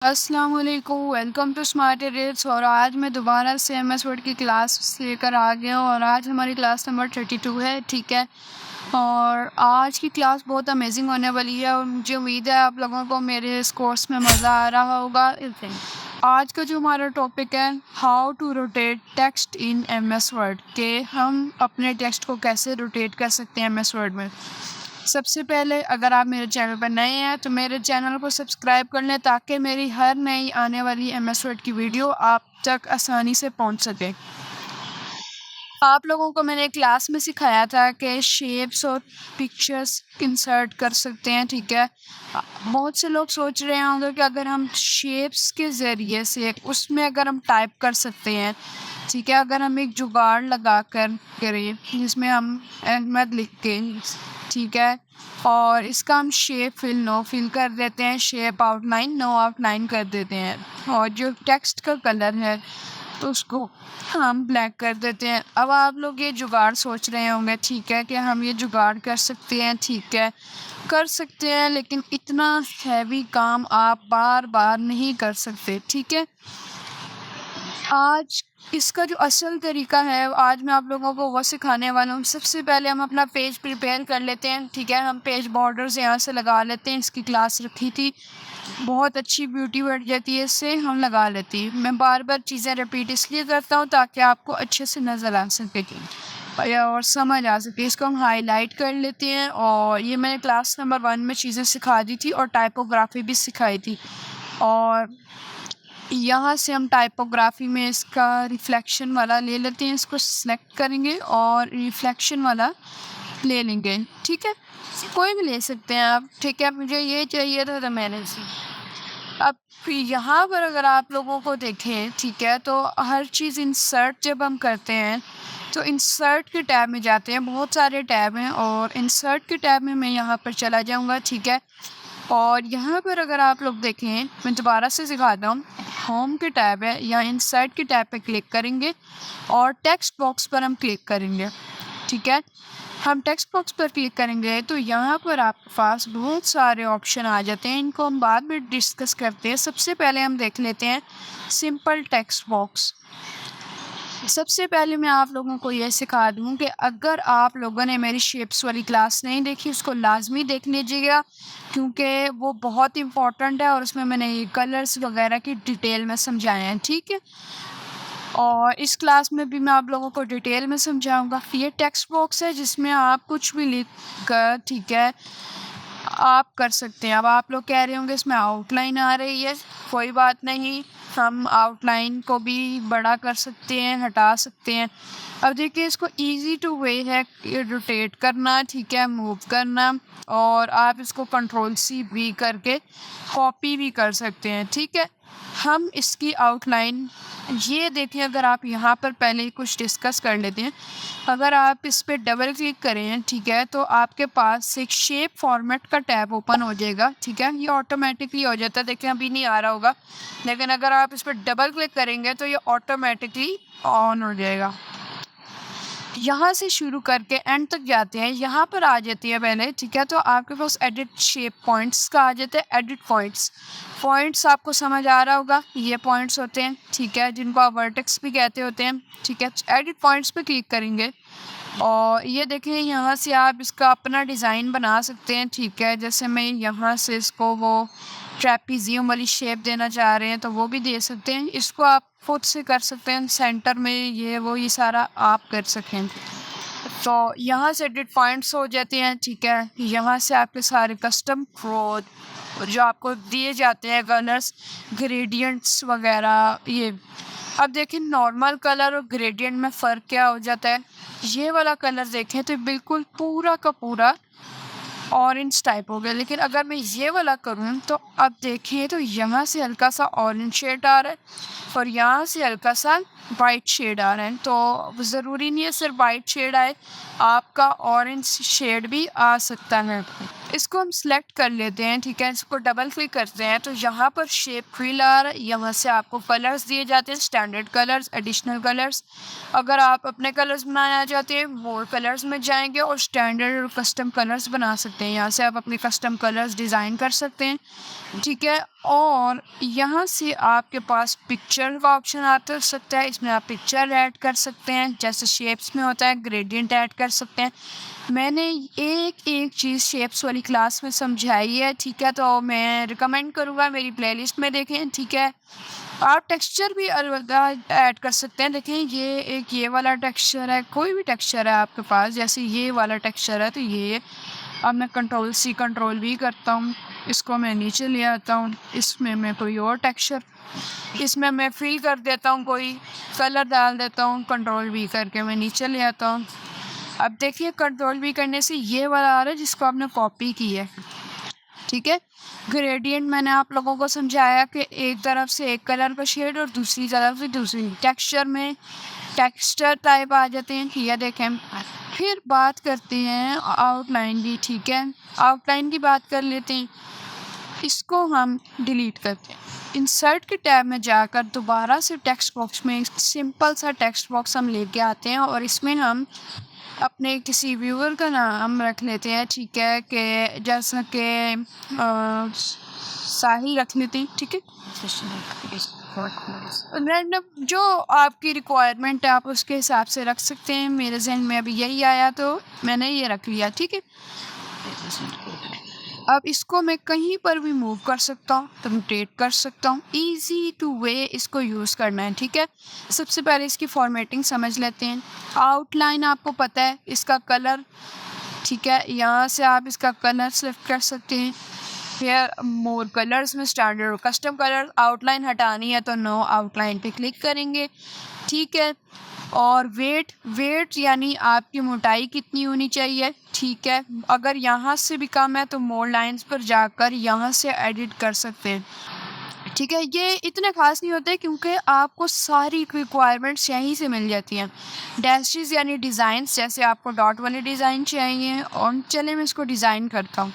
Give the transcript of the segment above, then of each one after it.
अस्सलाम वालेकुम, welcome to smart edits. और आज मैं दोबारा से एमएस वर्ड की क्लास लेकर आ गया हूँ और आज हमारी क्लास नंबर 32 है। ठीक है, और आज की क्लास बहुत अमेजिंग होने वाली है और मुझे उम्मीद है आप लोगों को मेरे इस कोर्स में मज़ा आ रहा होगा। आज का जो हमारा टॉपिक है, how to rotate text in MS Word, के हम अपने टेक्स्ट को कैसे रोटेट कर सकते हैं एमएस वर्ड में। सबसे पहले अगर आप मेरे चैनल पर नए हैं तो मेरे चैनल को सब्सक्राइब कर लें ताकि मेरी हर नई आने वाली एमएस वर्ड की वीडियो आप तक आसानी से पहुंच सके। आप लोगों को मैंने क्लास में सिखाया था कि शेप्स और पिक्चर्स इंसर्ट कर सकते हैं। ठीक है, बहुत से लोग सोच रहे होंगे कि अगर हम शेप्स के ज़रिए से उसमें अगर हम टाइप कर सकते हैं, ठीक है, अगर हम एक जुगाड़ लगा कर करें जिसमें हम अहमद लिख के, ठीक है, और इसका हम शेप नो फिल कर देते हैं, शेप आउटलाइन नो आउटलाइन कर देते हैं और जो टेक्स्ट का कलर है तो उसको हम ब्लैक कर देते हैं। अब आप लोग ये जुगाड़ सोच रहे होंगे, ठीक है, कि हम ये जुगाड़ कर सकते हैं, ठीक है, कर सकते हैं, लेकिन इतना हैवी काम आप बार बार नहीं कर सकते। ठीक है, आज इसका जो असल तरीका है आज मैं आप लोगों को वो सिखाने वाला हूँ। सबसे पहले हम अपना पेज प्रिपेयर कर लेते हैं। ठीक है, हम पेज बॉर्डर्स यहाँ से लगा लेते हैं। इसकी क्लास रखी थी, बहुत अच्छी ब्यूटी बढ़ जाती है इससे, हम लगा लेती है। मैं बार बार चीज़ें रिपीट इसलिए करता हूँ ताकि आपको अच्छे से नज़र आ सके और समझ आ सके। इसको हम हाईलाइट कर लेते हैं और ये मैंने क्लास नंबर 1 में चीज़ें सिखा दी थी और टाइपोग्राफी भी सिखाई थी। और यहाँ से हम टाइपोग्राफी में इसका रिफ्लेक्शन वाला ले लेते हैं, इसको सिलेक्ट करेंगे और रिफ्लेक्शन वाला ले लेंगे। ठीक है, कोई भी ले सकते हैं आप। ठीक है, मुझे ये चाहिए था तो मैंने इसे। अब यहाँ पर अगर आप लोगों को देखें, ठीक है, तो हर चीज़ इंसर्ट जब हम करते हैं तो इंसर्ट के टैब में जाते हैं। बहुत सारे टैब हैं और इंसर्ट के टैब में मैं यहाँ पर चला जाऊँगा। ठीक है, और यहाँ पर अगर आप लोग देखें, मैं दोबारा से सिखाता हूँ, होम के टैब है या इंसर्ट के टैब पे क्लिक करेंगे और टेक्स्ट बॉक्स पर हम क्लिक करेंगे। ठीक है, हम टेक्स्ट बॉक्स पर क्लिक करेंगे तो यहाँ पर आपके पास बहुत सारे ऑप्शन आ जाते हैं, इनको हम बाद में डिस्कस करते हैं। सबसे पहले हम देख लेते हैं सिंपल टेक्स्ट बॉक्स। सबसे पहले मैं आप लोगों को ये सिखा दूँ कि अगर आप लोगों ने मेरी शेप्स वाली क्लास नहीं देखी उसको लाजमी देख लीजिएगा, क्योंकि वो बहुत इम्पोर्टेंट है और उसमें मैंने ये कलर्स वगैरह की डिटेल में समझाए हैं। ठीक है, और इस क्लास में भी मैं आप लोगों को डिटेल में समझाऊंगा। ये टेक्स्ट बॉक्स है जिसमें आप कुछ भी लिख कर, ठीक है, आप कर सकते हैं। अब आप लोग कह रहे होंगे इसमें आउटलाइन आ रही है, कोई बात नहीं, हम आउटलाइन को भी बड़ा कर सकते हैं, हटा सकते हैं। अब देखिए, इसको इजी टू वे है रोटेट करना, ठीक है, मूव करना, और आप इसको कंट्रोल C भी करके कॉपी भी कर सकते हैं। ठीक है, हम इसकी आउटलाइन ये देखिए, अगर आप यहाँ पर पहले कुछ डिस्कस कर लेते हैं, अगर आप इस पर डबल क्लिक करें, ठीक है, तो आपके पास एक शेप फॉर्मेट का टैब ओपन हो जाएगा। ठीक है, ये ऑटोमेटिकली हो जाता है, देखिए अभी नहीं आ रहा होगा, लेकिन अगर आप इस पर डबल क्लिक करेंगे तो ये ऑटोमेटिकली ऑन हो जाएगा। यहाँ से शुरू करके एंड तक जाते हैं, यहाँ पर आ जाती है पहले। ठीक है, तो आपके पास एडिट शेप पॉइंट्स का आ जाता है। एडिट पॉइंट्स, पॉइंट्स आपको समझ आ रहा होगा, ये पॉइंट्स होते हैं, ठीक है, जिनको आप वर्टेक्स भी कहते होते हैं। ठीक है, एडिट पॉइंट्स पे क्लिक करेंगे और ये देखें, यहाँ से आप इसका अपना डिज़ाइन बना सकते हैं। ठीक है, जैसे मैं यहाँ से इसको वो ट्रेपीजियम वाली शेप देना चाह रहे हैं तो वो भी दे सकते हैं। इसको आप खुद से कर सकते हैं, सेंटर में ये सारा आप कर सकें। तो यहाँ से एडिट पॉइंट्स हो जाते हैं। ठीक है, यहाँ से आपके सारे कस्टम ग्रोथ जो आपको दिए जाते हैं, कलर्स, ग्रेडियंट्स वगैरह, ये। अब देखें, नॉर्मल कलर और ग्रेडियंट में फ़र्क क्या हो जाता है। ये वाला कलर देखें तो बिल्कुल पूरा का पूरा ऑरेंज टाइप हो गया, लेकिन अगर मैं ये वाला करूँ तो अब देखिए, तो यहाँ से हल्का सा ऑरेंज शेड आ रहा है और यहाँ से हल्का सा वाइट शेड आ रहा है। तो ज़रूरी नहीं है सिर्फ वाइट शेड आए, आपका ऑरेंज शेड भी आ सकता है। इसको हम सिलेक्ट कर लेते हैं, ठीक है। इसको डबल क्लिक करते हैं तो यहाँ पर शेप फिल आ रहा है। यहाँ से आपको कलर्स दिए जाते हैं, स्टैंडर्ड कलर्स, एडिशनल कलर्स। अगर आप अपने कलर्स बनाना चाहते हैं, मोर कलर्स में जाएंगे और स्टैंडर्ड और कस्टम कलर्स बना सकते हैं। यहाँ से आप अपने कस्टम कलर्स डिज़ाइन कर सकते हैं, ठीक है। और यहाँ से आपके पास पिक्चर का ऑप्शन आता सकता है, इसमें आप पिक्चर ऐड कर सकते हैं, जैसे शेप्स में होता है ग्रेडियंट ऐड कर सकते हैं। मैंने एक एक चीज़ शेप्स वाली क्लास में समझाई है, ठीक है। तो मैं रिकमेंड करूँगा मेरी प्लेलिस्ट में देखें, ठीक है। आप टेक्सचर भी अलग ऐड कर सकते हैं। देखें ये वाला टेक्सचर है, कोई भी टेक्सचर है आपके पास, जैसे ये वाला टेक्सचर है तो ये अब मैं Ctrl+C Ctrl+V करता हूँ, इसको मैं नीचे ले आता हूँ। इसमें मैं कोई और टेक्सचर इसमें मैं फिल कर देता हूँ, कोई कलर डाल देता हूँ, Ctrl+V करके मैं नीचे ले आता हूँ। अब देखिए Ctrl+V करने से ये वाला आ रहा है जिसको आपने कॉपी की है, ठीक है। ग्रेडियंट मैंने आप लोगों को समझाया कि एक तरफ से एक कलर का शेड और दूसरी तरफ से दूसरी। टेक्सचर में टेक्सचर टाइप आ जाते हैं, ठीक है। देखें फिर बात करते हैं आउटलाइन की, ठीक है। आउटलाइन की बात कर लेते हैं, इसको हम डिलीट करते हैं। इंसर्ट के टैब में जाकर दोबारा से टेक्स्ट बॉक्स में एक सिंपल सा टेक्स्ट बॉक्स हम लेके आते हैं और इसमें हम अपने किसी व्यूअर का नाम रख लेते हैं, ठीक है। कि जैसा कि साहिल रख लेते हैं, ठीक है। रैंडम जो आपकी रिक्वायरमेंट है आप उसके हिसाब से रख सकते हैं। मेरे जहन में अभी यही आया तो मैंने ये रख लिया, ठीक है। अब इसको मैं कहीं पर भी मूव कर सकता हूँ, रोटेट कर सकता हूँ। ईजी टू वे इसको यूज़ करना है, ठीक है। सबसे पहले इसकी फॉर्मेटिंग समझ लेते हैं। आउटलाइन आपको पता है, इसका कलर, ठीक है। यहाँ से आप इसका कलर सिलेक्ट कर सकते हैं। फिर मोर कलर्स में स्टैंडर्ड और कस्टम कलर, आउटलाइन हटानी है तो नो आउटलाइन पे क्लिक करेंगे, ठीक है। और वेट यानी आपकी मोटाई कितनी होनी चाहिए, ठीक है। अगर यहाँ से भी कम है तो मोर लाइंस पर जाकर यहाँ से एडिट कर सकते हैं, ठीक है। ये इतने खास नहीं होते क्योंकि आपको सारी रिक्वायरमेंट्स यहीं से मिल जाती हैं। डैशेस यानी डिज़ाइंस, जैसे आपको डॉट वाले डिज़ाइन चाहिए और चले मैं इसको डिज़ाइन करता हूँ।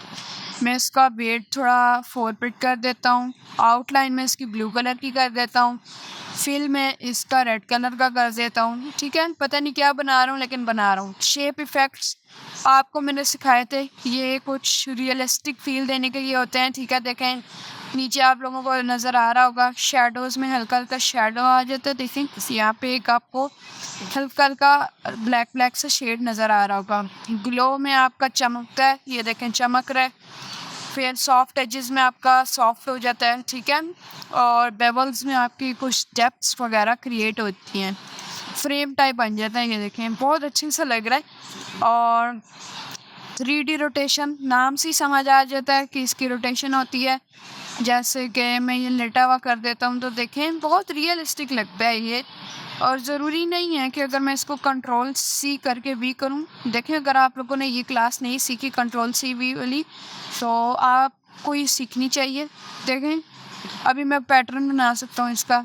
मैं इसका वेट थोड़ा 4 पिट कर देता हूँ, आउटलाइन में इसकी ब्लू कलर की कर देता हूँ, फिल में इसका रेड कलर का कर देता हूँ, ठीक है। पता नहीं क्या बना रहा हूँ लेकिन बना रहा हूँ। शेप इफ़ेक्ट्स आपको मैंने सिखाए थे, ये कुछ रियलिस्टिक फील देने के लिए होते हैं, ठीक है। देखें नीचे आप लोगों को नज़र आ रहा होगा, शेडोज़ में हल्का हल्का शेडो आ जाता है। देखें यहाँ पे एक आपको हल्का हल्का ब्लैक सा शेड नज़र आ रहा होगा। ग्लो में आपका चमकता है, ये देखें चमक रहा है। फिर सॉफ्ट एजेस में आपका सॉफ्ट हो जाता है, ठीक है। और बेवल्स में आपकी कुछ डेप्थ्स वगैरह क्रिएट होती हैं, फ्रेम टाइप बन जाता है। ये देखें बहुत अच्छे से लग रहा है। और 3D रोटेशन नाम से ही समझ आ जाता है कि इसकी रोटेशन होती है। जैसे कि मैं ये लेटा हुआ कर देता हूँ तो देखें बहुत रियलिस्टिक लगता है ये। और ज़रूरी नहीं है कि अगर मैं इसको Ctrl+C करके V करूँ। देखें अगर आप लोगों ने ये क्लास नहीं सीखी Ctrl+C+V वाली तो आपको ये सीखनी चाहिए। देखें अभी मैं पैटर्न बना सकता हूँ इसका,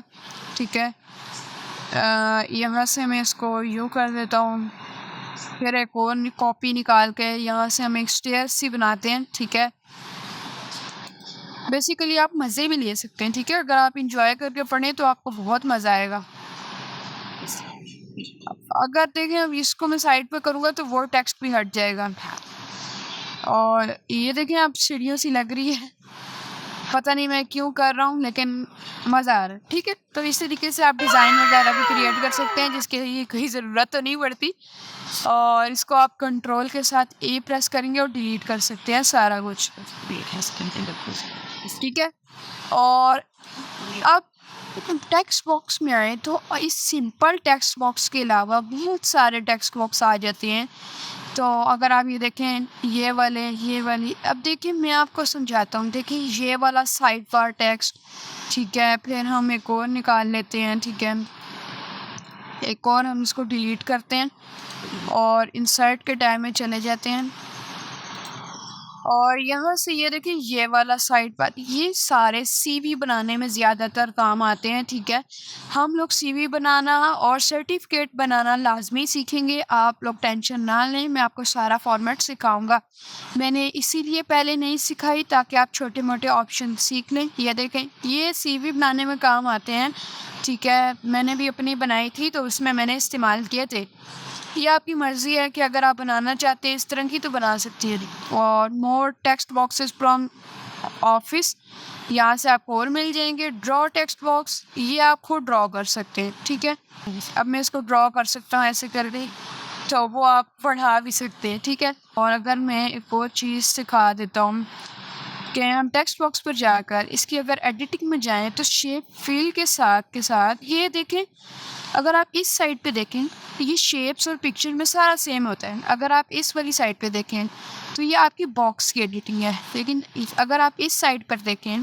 ठीक है। यहाँ से मैं इसको यूँ कर देता हूँ, फिर एक और कॉपी निकाल के यहाँ से हम एक स्टेयर्स सी बनाते हैं, ठीक है। बेसिकली आप मज़े भी ले सकते हैं, ठीक है। अगर आप इंजॉय करके पढ़ें तो आपको बहुत मज़ा आएगा। अगर देखें अब इसको मैं साइड पे करूँगा तो वो टेक्स्ट भी हट जाएगा। और ये देखें अब सीढ़ियों सी लग रही है, पता नहीं मैं क्यों कर रहा हूँ लेकिन मज़ा आ रहा है, ठीक है। तो इस तरीके से आप डिज़ाइन वगैरह भी क्रिएट कर सकते हैं जिसके लिए कोई ज़रूरत तो नहीं पड़ती। और इसको आप कंट्रोल के साथ A प्रेस करेंगे और डिलीट कर सकते हैं सारा कुछ, ठीक है। और अब टेक्स्ट बॉक्स में आए तो इस सिंपल टेक्स्ट बॉक्स के अलावा बहुत सारे टेक्स्ट बॉक्स आ जाते हैं। तो अगर आप ये देखें ये वाली, अब देखिए मैं आपको समझाता हूँ। देखिए ये वाला साइड बार टेक्स्ट, ठीक है। फिर हम एक और निकाल लेते हैं, ठीक है। एक और हम इसको डिलीट करते हैं और इंसर्ट के टाइम में चले जाते हैं। और यहाँ से ये देखिए ये वाला साइड पार्ट, ये सारे सीवी बनाने में ज़्यादातर काम आते हैं, ठीक है। हम लोग सीवी बनाना और सर्टिफिकेट बनाना लाजमी सीखेंगे, आप लोग टेंशन ना लें, मैं आपको सारा फॉर्मेट सिखाऊंगा। मैंने इसीलिए पहले नहीं सिखाई ताकि आप छोटे मोटे ऑप्शन सीख लें। ये देखें ये सीवी बनाने में काम आते हैं, ठीक है। मैंने भी अपनी बनाई थी तो उसमें मैंने इस्तेमाल किए थे। ये आपकी मर्ज़ी है कि अगर आप बनाना चाहते हैं इस तरह की तो बना सकती है। और मोर टेक्स्ट बॉक्सेस फ्रॉम ऑफिस, यहाँ से आपको और मिल जाएंगे। ड्रॉ टेक्स्ट बॉक्स, ये आप खुद ड्रॉ कर सकते हैं, ठीक है। अब मैं इसको ड्रॉ कर सकता हूँ ऐसे करके, तो वो आप पढ़ा भी सकते हैं, ठीक है। और अगर मैं एक और चीज़ सिखा देता हूँ कि हम टेक्स्ट बॉक्स पर जाकर इसकी अगर एडिटिंग में जाएं तो शेप फिल के साथ ये देखें, अगर आप इस साइड पे देखें तो ये शेप्स और पिक्चर में सारा सेम होता है। अगर आप इस वाली साइड पे देखें तो ये आपकी बॉक्स की एडिटिंग है, लेकिन अगर आप इस साइड पर देखें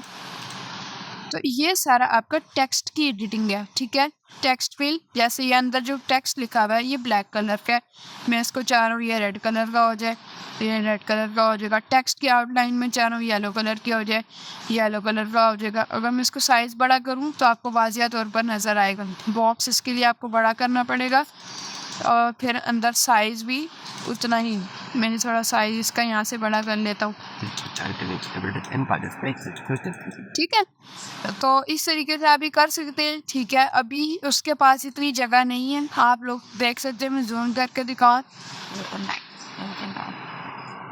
तो ये सारा आपका टेक्स्ट की एडिटिंग है, ठीक है। टेक्स्ट फिल, जैसे ये अंदर जो टेक्स्ट लिखा हुआ है ये ब्लैक कलर का है, मैं इसको चाह रहा हूँ ये रेड कलर का हो जाए, ये रेड कलर का हो जाएगा। टेक्स्ट की आउटलाइन में चाह रहा हूँ येलो कलर की हो जाए, येलो कलर का हो जाएगा। अगर मैं इसको साइज़ बड़ा करूँ तो आपको वाज़िया तौर पर नज़र आएगा। बॉक्स इसके लिए आपको बड़ा करना पड़ेगा और फिर अंदर साइज़ भी उतना ही। मैंने थोड़ा साइज़ इसका यहाँ से बड़ा कर लेता हूँ, ठीक है। तो इस तरीके से आप ही कर सकते हैं, ठीक है। अभी उसके पास इतनी जगह नहीं है, आप लोग देख सकते हैं, मैं जूम करके दिखाऊँ,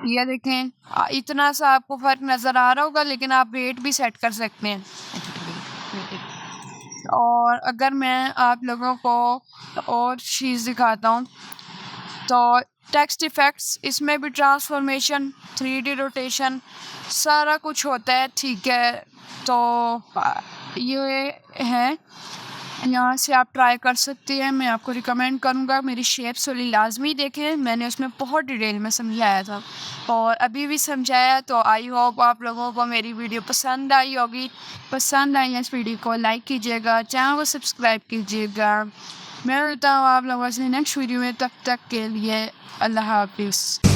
ये देखें इतना सा आपको फ़र्क नज़र आ रहा होगा, लेकिन आप वेट भी सेट कर सकते हैं। और अगर मैं आप लोगों को और चीज़ दिखाता हूँ तो टेक्स्ट इफ़ेक्ट्स, इसमें भी ट्रांसफॉर्मेशन, 3D रोटेशन सारा कुछ होता है, ठीक है। तो ये है, यहाँ से आप ट्राई कर सकते हैं। मैं आपको रिकमेंड करूँगा मेरी शेप्स वाली लाजमी देखें, मैंने उसमें बहुत डिटेल में समझाया था और अभी भी समझाया। तो आई होप आप लोगों को मेरी वीडियो पसंद आई होगी। पसंद आई इस वीडियो को लाइक कीजिएगा, चैनल को सब्सक्राइब कीजिएगा। मैं मिलता हूँ आप लोगों से नेक्स्ट वीडियो में, तब तक के लिए अल्लाह हाफिज़।